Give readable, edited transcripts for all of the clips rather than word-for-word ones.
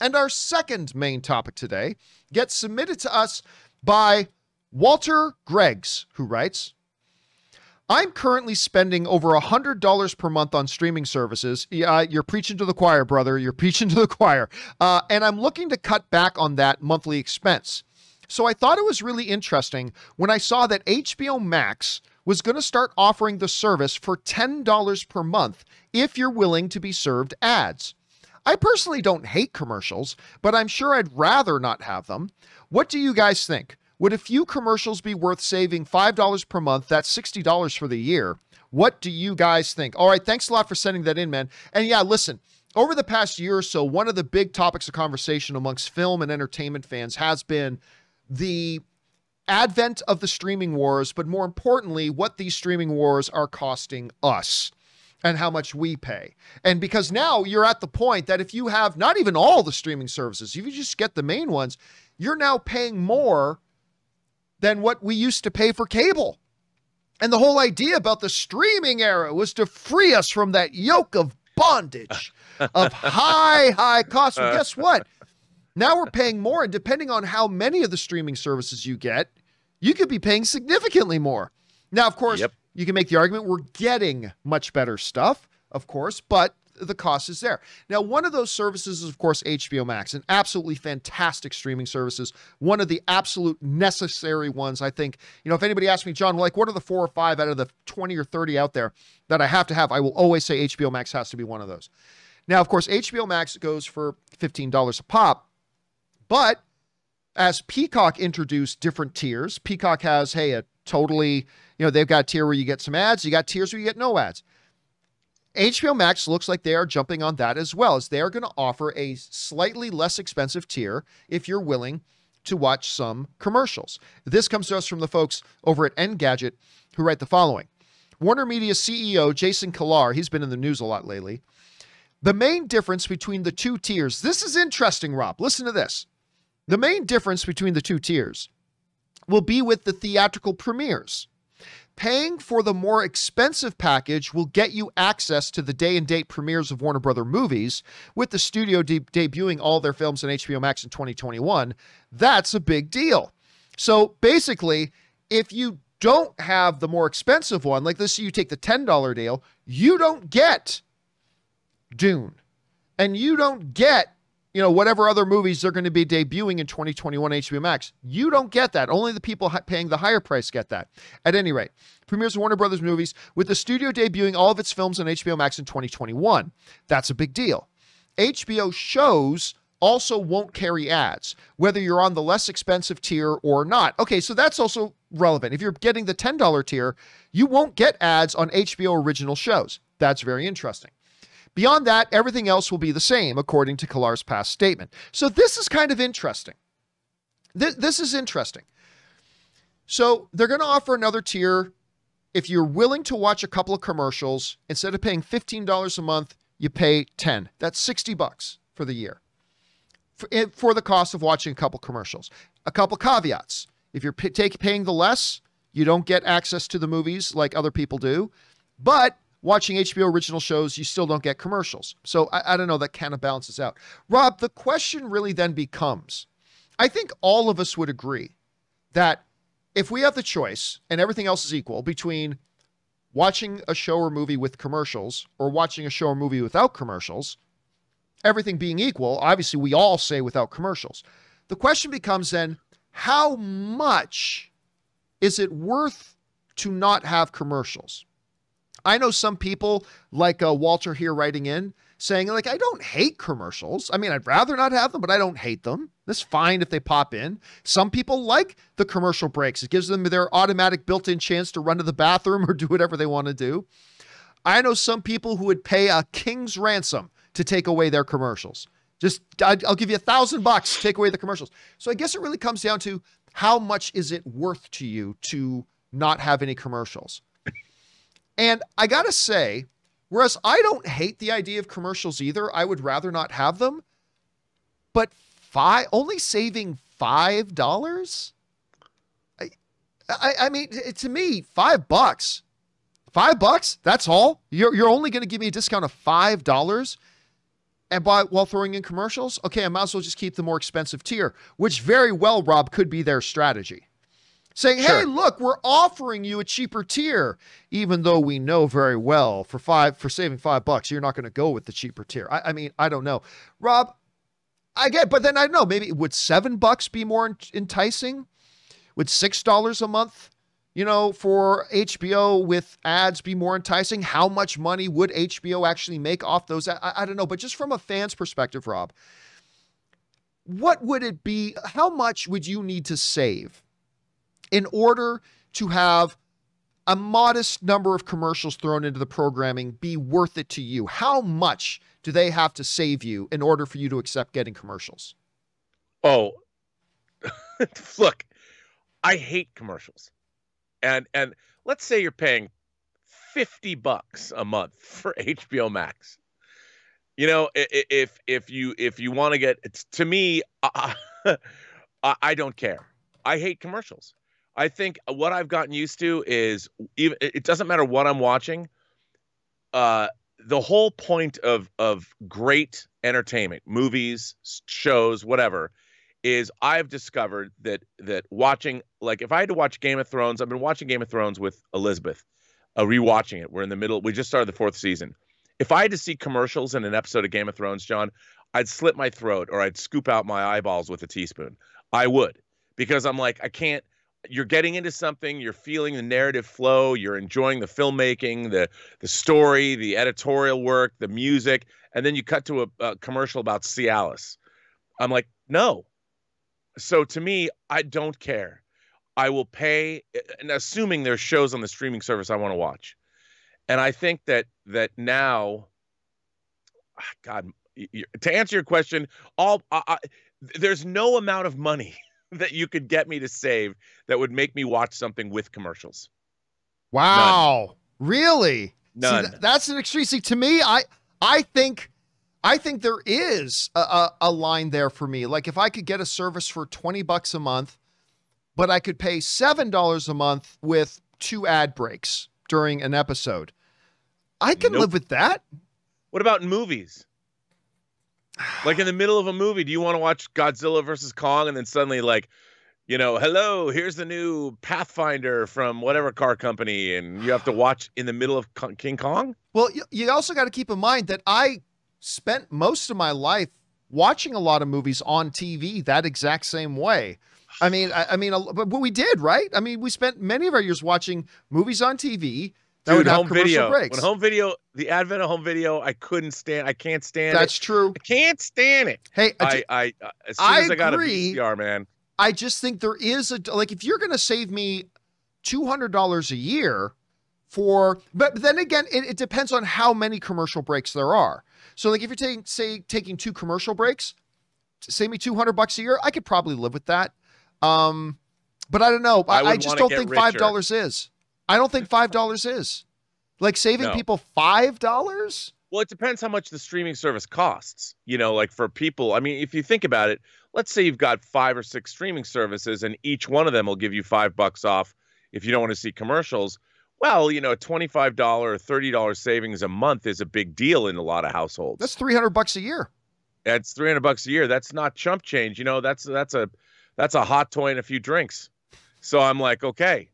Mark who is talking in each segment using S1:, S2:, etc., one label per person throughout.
S1: And our second main topic today gets submitted to us by Walter Greggs, who writes, I'm currently spending over $100 per month on streaming services. You're preaching to the choir, brother. You're preaching to the choir. And I'm looking to cut back on that monthly expense. So I thought it was really interesting when I saw that HBO Max was going to start offering the service for $10 per month if you're willing to be served ads. I personally don't hate commercials, but I'm sure I'd rather not have them. What do you guys think? Would a few commercials be worth saving $5 per month? That's $60 for the year. What do you guys think? All right, thanks a lot for sending that in, man. And yeah, listen, over the past year or so, one of the big topics of conversation amongst film and entertainment fans has been the advent of the streaming wars, but more importantly, what these streaming wars are costing us and how much we pay. And because now you're at the point that if you have not even all the streaming services, if you just get the main ones, you're now paying more than what we used to pay for cable. And the whole idea about the streaming era was to free us from that yoke of bondage of high costs. Well, guess what? Now we're paying more, and depending on how many of the streaming services you get, you could be paying significantly more. Now, of course, you can make the argument we're getting much better stuff, of course, but the cost is there. Now, one of those services is, of course, HBO Max, an absolutely fantastic streaming services, one of the absolute necessary ones. I think, if anybody asks me, John, like, what are the 4 or 5 out of the 20 or 30 out there that I have to have? I will always say HBO Max has to be one of those. Now, of course, HBO Max goes for $15 a pop, but as Peacock introduced different tiers, Peacock has, a totally, they've got a tier where you get some ads, you got tiers where you get no ads. HBO Max looks like they are jumping on that as well, as they are going to offer a slightly less expensive tier if you're willing to watch some commercials. This comes to us from the folks over at Engadget, who write the following. Warner Media CEO Jason Kilar, he's been in the news a lot lately. The main difference between the two tiers, this is interesting, Rob. Listen to this. The main difference between the two tiers will be with the theatrical premieres. Paying for the more expensive package will get you access to the day-and-date premieres of Warner Brother movies, with the studio debuting all their films on HBO Max in 2021. That's a big deal. So basically, if you don't have the more expensive one, like let's say you take the $10 deal, you don't get Dune, and you don't get whatever other movies they're going to be debuting in 2021 HBO Max. You don't get that. Only the people paying the higher price get that. At any rate, premieres of Warner Brothers movies, with the studio debuting all of its films on HBO Max in 2021. That's a big deal. HBO shows also won't carry ads, whether you're on the less expensive tier or not. Okay, so that's also relevant. If you're getting the $10 tier, you won't get ads on HBO original shows. That's very interesting. Beyond that, everything else will be the same, according to Kilar's past statement. So this is kind of interesting. This is interesting. So they're going to offer another tier. If you're willing to watch a couple of commercials, instead of paying $15 a month, you pay $10. That's $60 for the year for the cost of watching a couple commercials. A couple caveats. If you're paying the less, you don't get access to the movies like other people do. But watching HBO original shows, you still don't get commercials. So I don't know, that kind of balances out. Rob, the question really then becomes, I think all of us would agree that if we have the choice and everything else is equal between watching a show or movie with commercials or watching a show or movie without commercials, everything being equal, obviously we all say without commercials. The question becomes then, how much is it worth to not have commercials? I know some people like Walter here writing in saying, like, I don't hate commercials. I mean, I'd rather not have them, but I don't hate them. That's fine if they pop in. Some people like the commercial breaks. It gives them their automatic built-in chance to run to the bathroom or do whatever they want to do. I know some people who would pay a king's ransom to take away their commercials. I'll give you $1,000 to take away the commercials. So I guess it really comes down to how much is it worth to you to not have any commercials? And I got to say, whereas I don't hate the idea of commercials either, I would rather not have them. But only saving $5? I mean, to me, $5. $5? That's all? You're only going to give me a discount of $5? and while throwing in commercials, okay, I might as well just keep the more expensive tier, which very well, Rob, could be their strategy. Saying, hey, look, we're offering you a cheaper tier, even though we know very well for saving $5, you're not going to go with the cheaper tier. I mean, I don't know. Rob, I get, but then I don't know, maybe would $7 be more enticing? Would $6 a month, you know, for HBO with ads be more enticing? How much money would HBO actually make off those? I don't know, but just from a fan's perspective, Rob, what would it be? How much would you need to save in order to have a modest number of commercials thrown into the programming be worth it to you? How much do they have to save you in order for you to accept getting commercials?
S2: Oh, look, I hate commercials. And let's say you're paying $50 a month for HBO Max. You know, if you want to get, it's, to me, I don't care. I hate commercials. I think what I've gotten used to is, even it doesn't matter what I'm watching. The whole point of great entertainment, movies, shows, whatever, is I've discovered that watching, like if I had to watch Game of Thrones, I've been watching Game of Thrones with Elizabeth, rewatching it. We're in the middle. We just started the 4th season. If I had to see commercials in an episode of Game of Thrones, John, I'd slit my throat or I'd scoop out my eyeballs with a teaspoon. I would, because I'm like, I can't. You're getting into something, you're feeling the narrative flow, you're enjoying the filmmaking, the story, the editorial work, the music, and then you cut to a commercial about Cialis. I'm like, no. So to me, I don't care. I will pay, and assuming there's shows on the streaming service I want to watch. And I think that now, God, to answer your question, there's no amount of money that you could get me to save that would make me watch something with commercials.
S1: Wow. None. Really?
S2: None.
S1: See, that's an extreme. See, to me, I think there is a line there for me. Like if I could get a service for $20 a month, but I could pay $7 a month with 2 ad breaks during an episode, I can live with that.
S2: What about movies? Like in the middle of a movie, do you want to watch Godzilla versus Kong and then suddenly like, you know, hello, here's the new Pathfinder from whatever car company, and you have to watch in the middle of King Kong?
S1: Well, you also got to keep in mind that I spent most of my life watching a lot of movies on TV that exact same way. I mean, but we did, right? I mean, we spent many of our years watching movies on TV.
S2: Dude, home video. Breaks. When home video, the advent of home video, I can't stand it.
S1: That's true.
S2: I can't stand it.
S1: Hey,
S2: as soon as I got a VCR, man.
S1: I just think there is like, if you're going to save me $200 a year but then again, it depends on how many commercial breaks there are. So like if you're taking 2 commercial breaks, save me $200 a year, I could probably live with that. But I don't know. I just don't think $5 is. I don't think $5 is. Like saving people $5?
S2: Well, it depends how much the streaming service costs. You know, like for people, I mean, if you think about it, let's say you've got 5 or 6 streaming services and each one of them will give you $5 off if you don't want to see commercials. Well, you know, a $25 or $30 savings a month is a big deal in a lot of households.
S1: That's $300 a year.
S2: That's $300 a year. That's not chump change. You know, that's a hot toy and a few drinks. So I'm like, okay.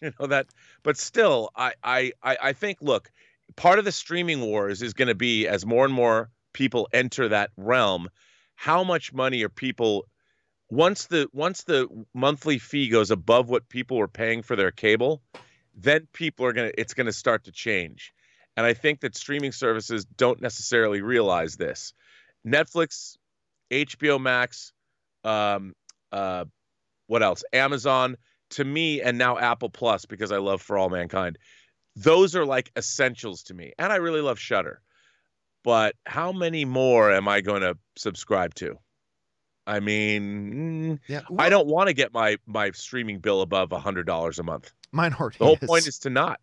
S2: You know that, but still, I think, look, part of the streaming wars is going to be, as more and more people enter that realm, how much money are people, once the monthly fee goes above what people were paying for their cable, then people it's going to start to change. And I think that streaming services don't necessarily realize this. Netflix, HBO Max, what else? Amazon, to me, and now Apple Plus, because I love For All Mankind. Those are like essentials to me. And I really love Shudder. But how many more am I going to subscribe to? I mean, I don't want to get my streaming bill above $100 a month.
S1: Minority.
S2: The whole point is to not.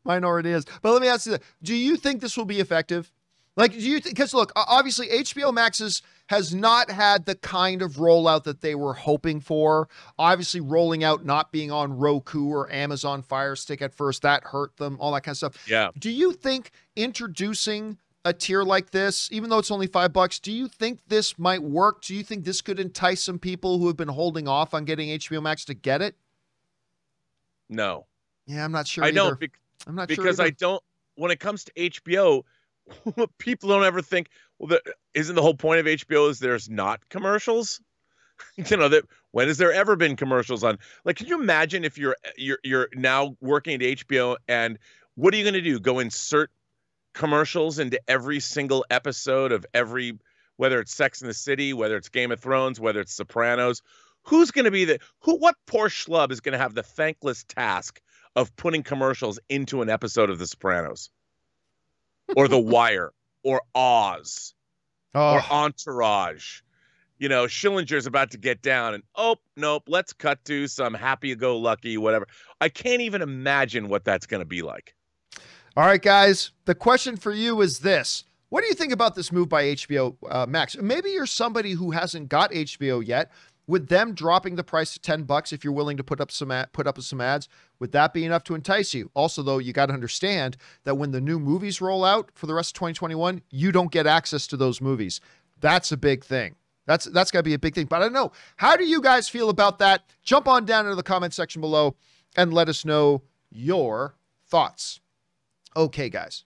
S1: Minority is. But let me ask you this. Do you think this will be effective? Like, do you think, because look, obviously HBO Max has not had the kind of rollout that they were hoping for. Obviously rolling out, not being on Roku or Amazon Fire Stick at first, that hurt them, all that kind of stuff.
S2: Yeah.
S1: Do you think introducing a tier like this, even though it's only $5, do you think this might work? Do you think this could entice some people who have been holding off on getting HBO Max to get it?
S2: No.
S1: Yeah, I'm not sure
S2: I
S1: either.
S2: don't.
S1: I'm not
S2: because
S1: sure
S2: I don't. When it comes to HBO, people don't ever think, well, isn't the whole point of HBO is there's not commercials? That when has there ever been commercials on? Like, can you imagine if you're now working at HBO and what are you going to do? Go insert commercials into every single episode of every, whether it's Sex and the City, whether it's Game of Thrones, whether it's Sopranos. Who's going to be what poor schlub is going to have the thankless task of putting commercials into an episode of The Sopranos or The Wire or Oz or Entourage? Schillinger's about to get down and, oh, nope, let's cut to some happy-go-lucky, whatever. I can't even imagine what that's going to be like.
S1: All right, guys, the question for you is this. What do you think about this move by HBO Max? Maybe you're somebody who hasn't got HBO yet. With them dropping the price to $10, if you're willing to put up some ads, would that be enough to entice you? Also, though, you got to understand that when the new movies roll out for the rest of 2021, you don't get access to those movies. That's a big thing. That's got to be a big thing. But I don't know. How do you guys feel about that? Jump on down into the comment section below and let us know your thoughts. Okay, guys.